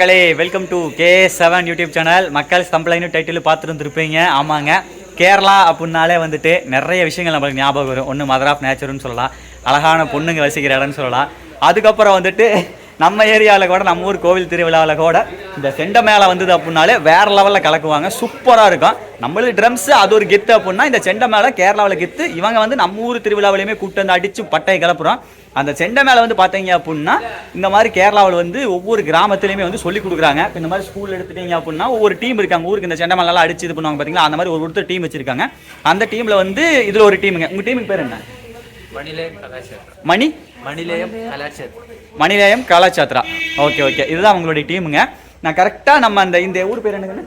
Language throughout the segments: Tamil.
மக்களே welcome to K7 YouTube channel. மக்கள் தம்பளைன்னு டைட்டில் பார்த்துருந்துருப்பீங்க. ஆமாங்க, கேரளா அப்படின்னாலே வந்துட்டு நிறைய விஷயங்கள் நம்மளுக்கு ஞாபகம் வரும். ஒன்று மதர் ஆஃப் நேச்சர்னு சொல்லலாம், அழகான பொண்ணுங்க வசிக்கிற இடம்னு சொல்லலாம். அதுக்கப்புறம் வந்துட்டு நம்ம ஏரியாவில் கூட, நம்ம ஊர் கோவில் திருவிழாவில் கூட இந்த செண்டை மேலே வந்தது அப்படின்னாலே வேறு லெவலில் கலக்குவாங்க, சூப்பராக இருக்கும். நம்மளுக்கு ட்ரம்ஸு அது ஒரு கெத்து அப்படின்னா, இந்த செண்டை மேலே கேரளாவில் கெத்து. இவங்க வந்து நம்ம ஊர் திருவிழாவிலையுமே கூப்பிட்டு வந்து அடித்து பட்டையை கிளப்புறோம். அந்த செண்டை மேலே வந்து பார்த்தீங்க அப்படின்னா, இந்த மாதிரி கேரளாவில் வந்து ஒவ்வொரு கிராமத்துலையுமே வந்து சொல்லி கொடுக்குறாங்க. இந்த மாதிரி ஸ்கூல் எடுத்துட்டீங்க அப்படின்னா ஒவ்வொரு டீம் இருக்காங்க. ஊருக்கு இந்த செண்டை மேலெல்லாம் அடிச்சு இது பண்ணுவாங்க பார்த்தீங்களா, அந்த மாதிரி ஒருத்தர் டீம் வச்சிருக்காங்க. அந்த டீமில் வந்து இதில் ஒரு டீமுங்க. உங்கள் டீமுக்கு பேர் என்ன? மணிலேயம் கலாச்சாத்ரா. ஓகே ஓகே, இதுதான் உங்களுடைய டீமுங்க. நான் கரெக்டாக நம்ம இந்த ஊர் பேர் என்னங்க?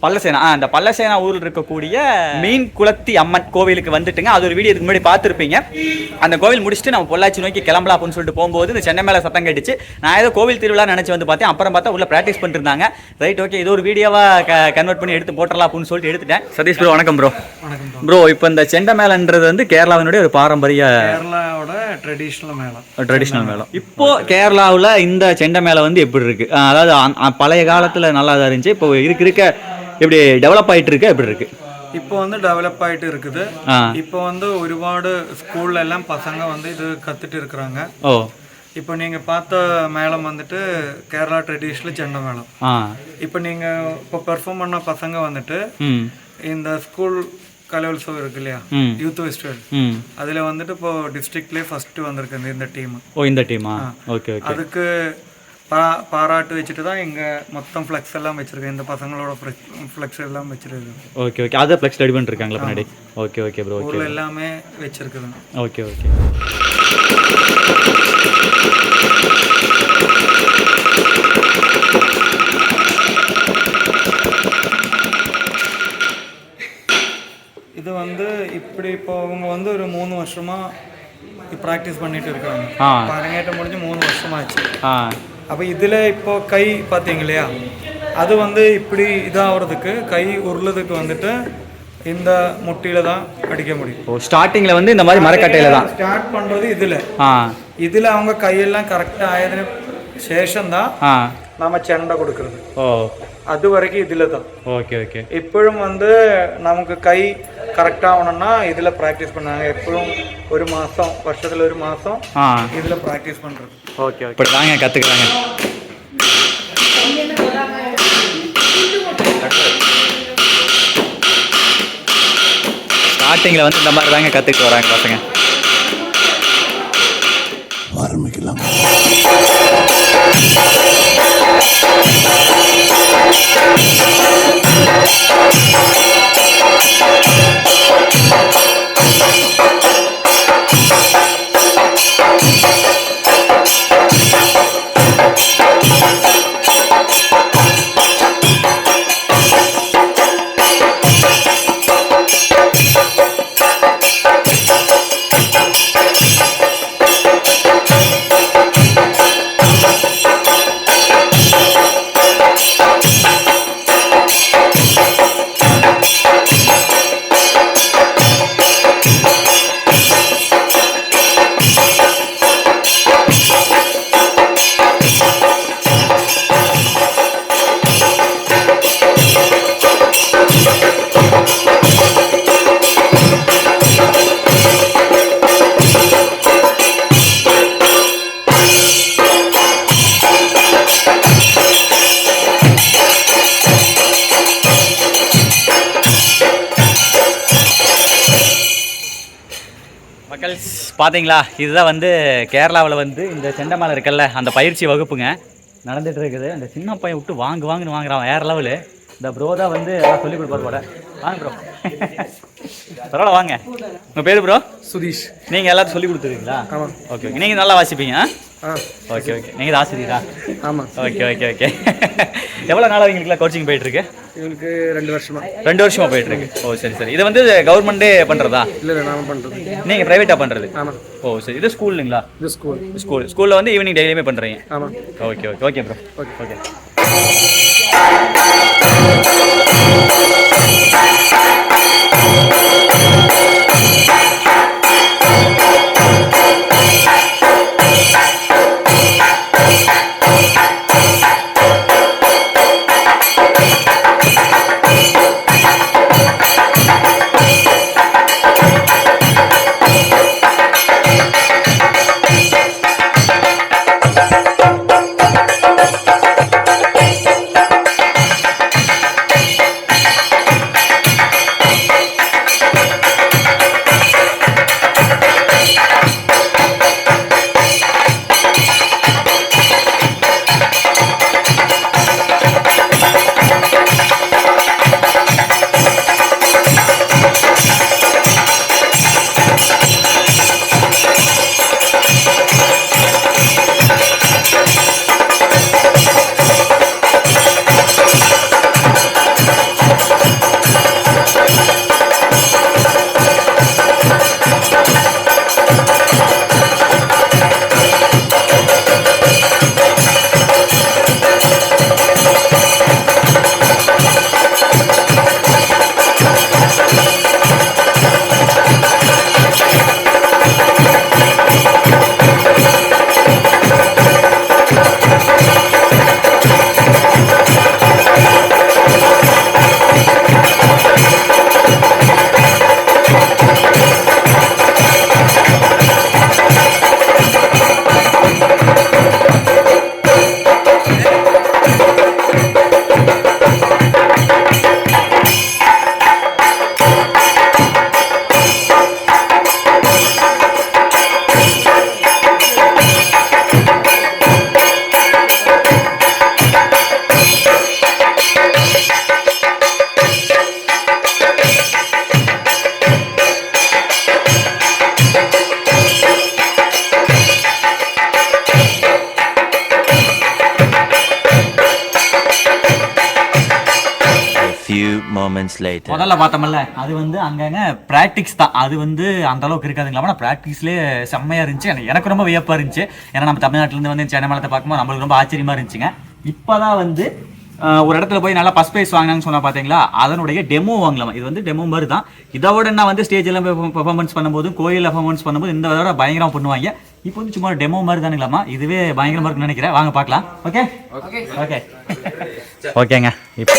பல்லசேனா. அந்த பல்லசேனா ஊரில் இருக்கக்கூடிய மீன் குளத்தி அம்மன் கோவிலுக்கு வந்துட்டுங்க. அது ஒரு வீடியோ இதுக்கு முன்னாடி பார்த்துருப்பீங்க. அந்த கோவில் முடிச்சுட்டு நம்ம பொள்ளாச்சி நோக்கி கிளம்பலாம் அப்படின்னு சொல்லிட்டு போகும்போது இந்த சென்னை மேலே சத்தம் கேட்டுச்சு. நான் ஏதோ கோவில் திருவிழா நினச்சி வந்து பார்த்தேன். அப்புறம் பார்த்தா உள்ள ப்ராக்டிஸ் பண்ணிட்டு இருந்தாங்க. ரைட், ஓகே, இது ஒரு வீடியோவாக கன்வெர்ட் பண்ணி எடுத்து போட்டலாம் அப்படின்னு சொல்லிட்டு எடுத்துட்டேன். சதீஷ் ப்ரோ, வணக்கம் ப்ரோ. ப்ரோ, இப்போ இந்த செண்டை மேளன்றது வந்து கேரளாவினுடைய ஒரு பாரம்பரிய ட்ரெடிஷ்னல் மேளம். இப்போ கேரளாவில் இந்த செண்டை மேளம் வந்து எப்படி இருக்கு? அதாவது பழைய காலத்தில் நல்லா தான் இருந்துச்சு. இப்போ இருக்க எப்படி டெவலப் ஆயிட்டு இருக்கு, எப்படி இருக்கு? இப்போ வந்து டெவலப் ஆயிட்டு இருக்குது. இப்போ வந்து ஒருபாடு ஸ்கூல்ல எல்லாம் பசங்க வந்து இது கத்துட்டு இருக்கிறாங்க. ஓ, இப்போ நீங்க பார்த்த மேளம் வந்துட்டு கேரளா ட்ரெடிஷ்னல் செண்டை மேளம். இப்போ நீங்க இப்போ பெர்ஃபார்ம் பண்ண பசங்க வந்துட்டு இந்த ஸ்கூல் கலோத்சவம் இருக்கு இல்லையா, யூத் ஃபெஸ்டிவல், அதுல வந்துட்டு இப்போ டிஸ்ட்ரிக்ட்லயே ஃபர்ஸ்ட் வந்திருக்கு இந்த டீம். ஓ, இந்த டீமா? Okay okay. அதுக்கு பாராட்டு வச்சுட்டு தான் இங்கே மொத்தம் ஃப்ளெக்ஸ் எல்லாம் வச்சிருக்கேன். இந்த பசங்களோட ஃப்ளெக்ஸ் எல்லாம் வச்சிருக்கேன். ஓகே ஓகே, அதை ஃப்ளெக்ஸ் ரெடி பண்ணிருக்காங்களா பின்னாடி? Okay okay bro. ஊர்ல எல்லாமே வச்சிருக்குதுங்க. Okay okay. இது வந்து இப்படி இப்போ அவங்க வந்து ஒரு 3 வருஷமா ப்ராக்டிஸ் பண்ணிட்டு இருக்காங்க. அரங்கேற்றம் முடிஞ்சு 3 வருஷமாச்சு. அப்போ இதில் இப்போ கை பார்த்தீங்க இல்லையா, அது வந்து இப்படி இதாகிறதுக்கு, கை உருளதுக்கு வந்துட்டு இந்த முட்டியில தான் அடிக்க முடியும். ஓ, ஸ்டார்டிங்கில் வந்து இந்த மாதிரி மரக்கட்டையில் தான் ஸ்டார்ட் பண்ணுறது. இதில் அவங்க கையெல்லாம் கரெக்டாக ஆயதுன்னு சேஷம்தான் நம்ம செண்டை கொடுக்குறது. ஓ, அது வரைக்கும் இதில் தான். Okay okay. இப்போழும் வந்து நமக்கு கை கரெக்டாக ஆகணும்னா இதில் ப்ராக்டிஸ் பண்ணாங்க. எப்பவும் ஒரு மாதம், வருஷத்தில் ஒரு மாதம் இதில் ப்ராக்டிஸ் பண்ணுறது. ஓகே ஓகே, இப்படி தாங்க கற்றுக்குறாங்க. ஸ்டார்டிங்கில் வந்து இந்த மாதிரி தாங்க கற்றுக்கிட்டு வராங்க பசங்க. ஆரம்பிக்கலாம். மக்கள் பார்த்தீங்களா, இதுதான் வந்து கேரளாவில் வந்து இந்த செண்டை மேலே இருக்கல்ல, அந்த பயிற்சி வகுப்புங்க நடந்துகிட்டு இருக்குது. அந்த சின்ன பையன் விட்டு வாங்குன்னு வாங்குறான் வேறு லெவலு. இந்த ப்ரோ தான் வந்து எல்லாம் சொல்லிக் கொடுப்பார் போட. வாங்க ப்ரோ. பரவாயில்ல, வாங்க. உங்கள் பேர் ப்ரோ? சுதீஷ். நீங்கள் எல்லாத்தையும் சொல்லி கொடுத்துருக்கீங்களா? ஆமாம். Okay okay. நீங்கள் நல்லா வாசிப்பீங்க? Okay okay. நீங்கள் தான் ஆசிரியரா? ஆமாம். Okay okay okay. எவ்வளோ நாளாக இவங்களுக்குலாம் கோச்சிங் போயிட்டுருக்கு? இவங்களுக்கு 2 வருஷமா. 2 வருஷமாக போயிட்டுருக்கு. ஓ சரி சரி. இதை வந்து கவர்மெண்ட்டே பண்ணுறதா? இல்லை நான் பண்ணுறது. நீங்கள் ப்ரைவேட்டாக பண்ணுறது? ஆமாம். ஓ சரி. இது ஸ்கூலுங்களா? இது ஸ்கூலில் வந்து ஈவினிங் டெய்லியுமே பண்ணுறீங்க? ஆமாம். Okay okay okay bro. Okay okay. few moments later. முதல்ல பார்த்தோம்ல அது வந்து அங்கங்க பிராக்டிக்ஸ் தான். அது வந்து அந்த அளவுக்கு இருக்காதுங்களா, ஆனால் ப்ராக்டிஸ்லேயே செம்மையாக இருந்துச்சு. எனக்கு ரொம்ப வியப்பாக இருந்துச்சு. ஏன்னா நம்ம தமிழ்நாட்டிலேருந்து வந்து சென்னை மேளத்தை பார்க்கும்போது நம்மளுக்கு ரொம்ப ஆச்சரியமாக இருந்துச்சுங்க. இப்போ தான் வந்து ஒரு இடத்துல போய் நல்லா ஃபஸ்ட் ப்ரைஸ் வாங்கினாங்கன்னு சொன்னால் பார்த்தீங்களா, அதனுடைய டெமோ வாங்கலாம். இது வந்து டெமோ மாதிரி தான். இதோட நான் வந்து ஸ்டேஜில் போய் பெர்ஃபார்மன்ஸ் பண்ணும்போது, கோயிலில் பெர்ஃபார்மன்ஸ் பண்ணும்போது இந்த விட பயங்கரமாக பண்ணுவாங்க. இப்போ வந்து சும்மா டெமோ மாதிரி தானுங்களாமா. இதுவே பயங்கரமாக இருக்குன்னு நினைக்கிறேன். வாங்க பார்க்கலாம். ஓகே ஓகே ஓகேங்க. இப்போ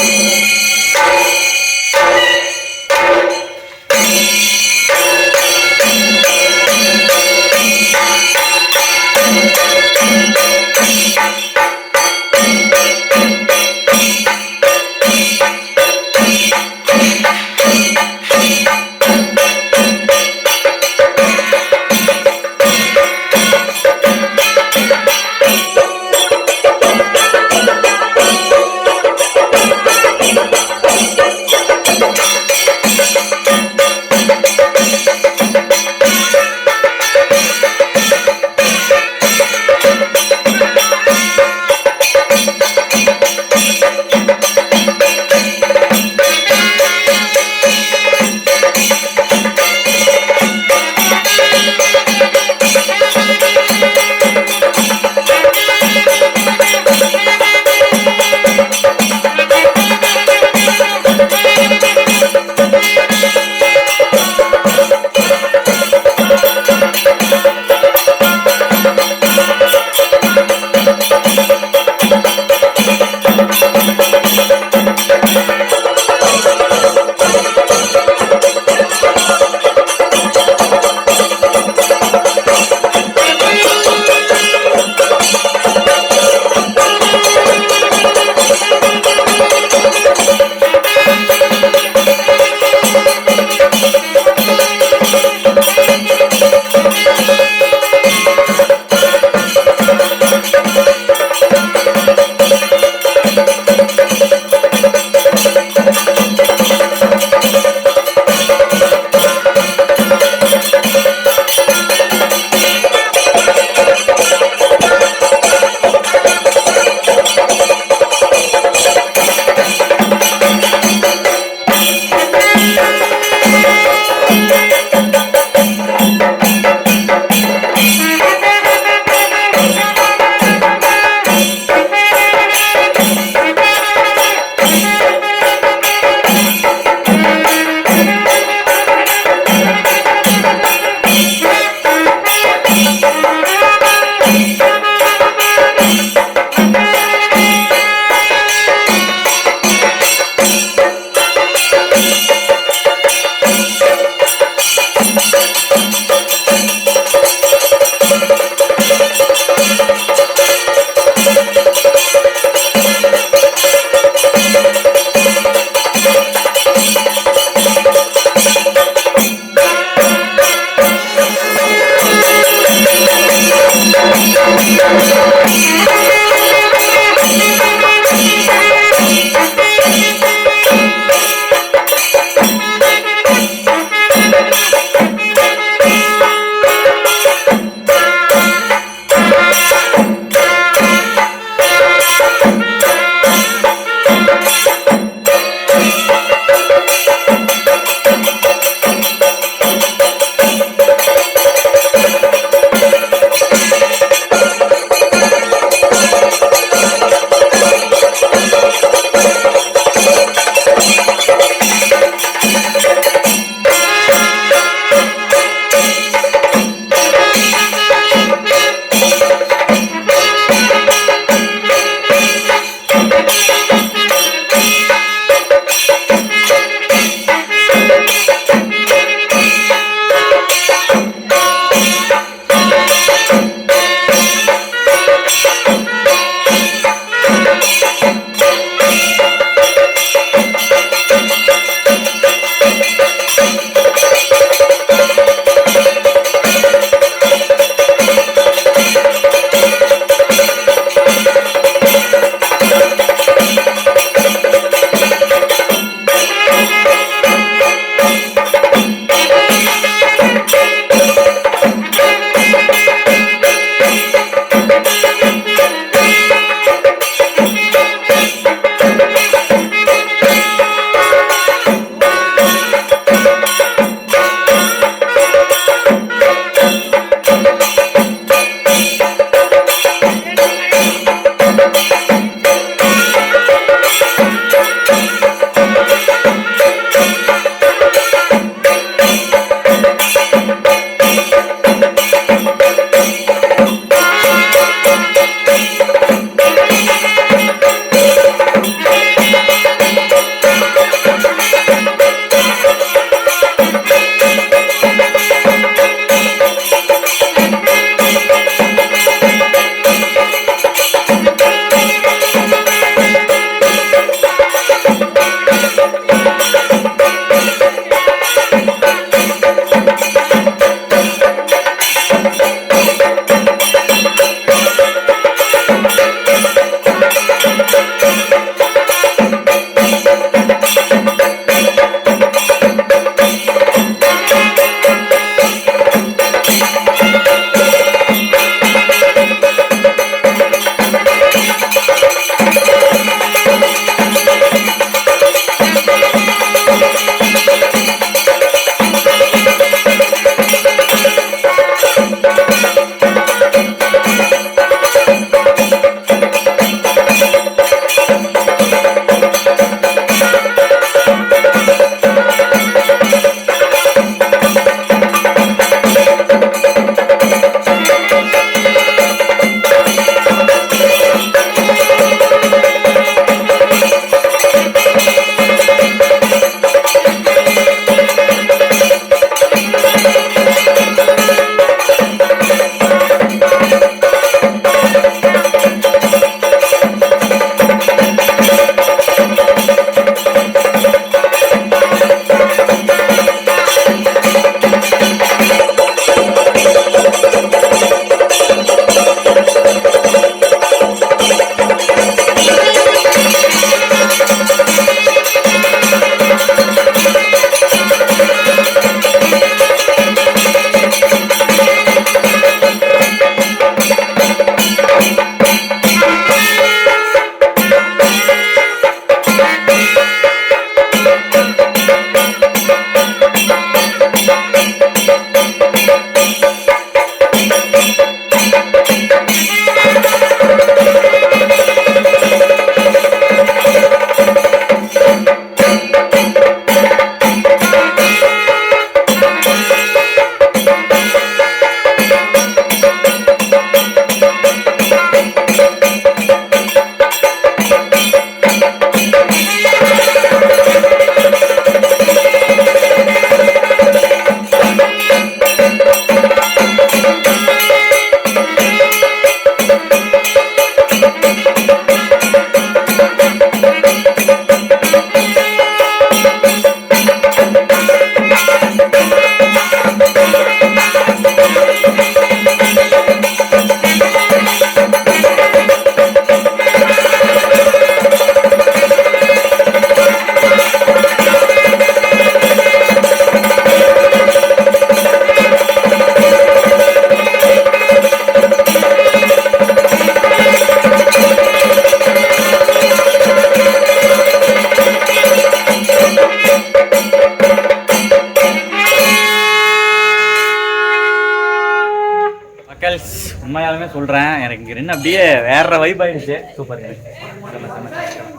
உண்மையாலுமே சொல்கிறேன், எனக்கு இங்கே நின்று அப்படியே வேற வைப் ஆயிடுச்சு. சூப்பர்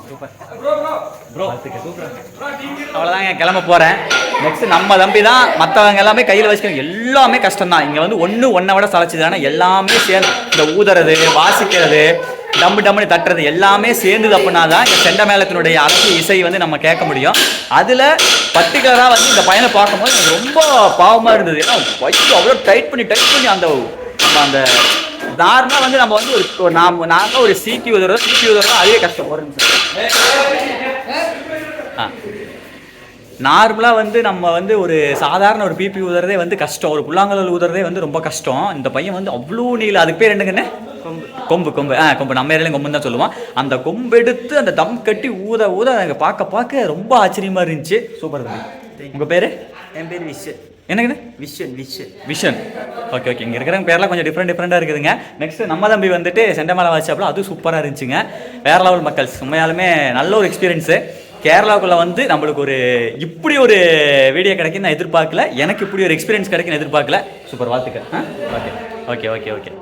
சூப்பர் ப்ரோ, அவ்வளோதாங்க, கிளம்ப போகிறேன். நெக்ஸ்ட் நம்ம தம்பி தான். மற்றவங்க எல்லாமே கையில் வச்சுக்க எல்லாமே கஷ்டம்தான். இங்கே வந்து ஒன்றை விட சளைச்சிது. ஆனால் எல்லாமே சேர்ந்து இந்த ஊதுறது, வாசிக்கிறது, டம்முன்னு தட்டுறது எல்லாமே சேர்ந்தது அப்படின்னா தான் இந்த செண்ட மேளத்தினுடைய அழகு இசை வந்து நம்ம கேட்க முடியும். அதில் பர்டிகுலராக வந்து இந்த பையனை பார்க்கும்போது எனக்கு ரொம்ப பாவமாக இருந்தது. ஏன்னா வயிற்று அவ்வளோ டைட் பண்ணி அந்த அந்த நார்மலாக வந்து நம்ம வந்து ஒரு நாங்கள் ஒரு சீக்கி உதவுறோம் அதே கஷ்டம். ஒரு நிமிஷம். நார்மலாக வந்து நம்ம வந்து ஒரு சாதாரண ஒரு பிபி ஊதுறதே வந்து கஷ்டம், ஒரு புல்லாங்குழல் ஊதுறதே வந்து ரொம்ப கஷ்டம். இந்த பையன் வந்து அவ்வளோ நீளம், அதுக்கு பேர் என்னங்கண்ணே? கொம்பு கொம்பு நம்ம ஏரியாலையும் கொம்புன்னு தான் சொல்லுவோம். அந்த கொம்பு எடுத்து அந்த தம் கட்டி ஊத எனக்கு பார்க்க ரொம்ப ஆச்சரியமாக இருந்துச்சு. சூப்பர் தம்பி. உங்கள் பேர்? என் பேர் விஷன். என்னங்கண்ணே? விஷன். ஓகே. இங்கே இருக்கிறவங்க பேர்லாம் கொஞ்சம் டிஃப்ரெண்ட்டாக இருக்குதுங்க. நெக்ஸ்ட் நம்ம தம்பி வந்துட்டு செண்டமேளம் வாசிச்சாப்புல, அது சூப்பராக இருந்துச்சுங்க. வேற லெவல் மக்கள், உண்மையாலுமே நல்ல ஒரு எக்ஸ்பீரியன்ஸு. கேரளாவுக்குள்ளே வந்து நம்மளுக்கு ஒரு இப்படி ஒரு வீடியோ கிடைக்குன்னு நான் எதிர்பார்க்கல. எனக்கு இப்படி ஒரு எக்ஸ்பீரியன்ஸ் கிடைக்குன்னு எதிர்பார்க்கல. சூப்பர், வாழ்த்துக்கள். ஓகே.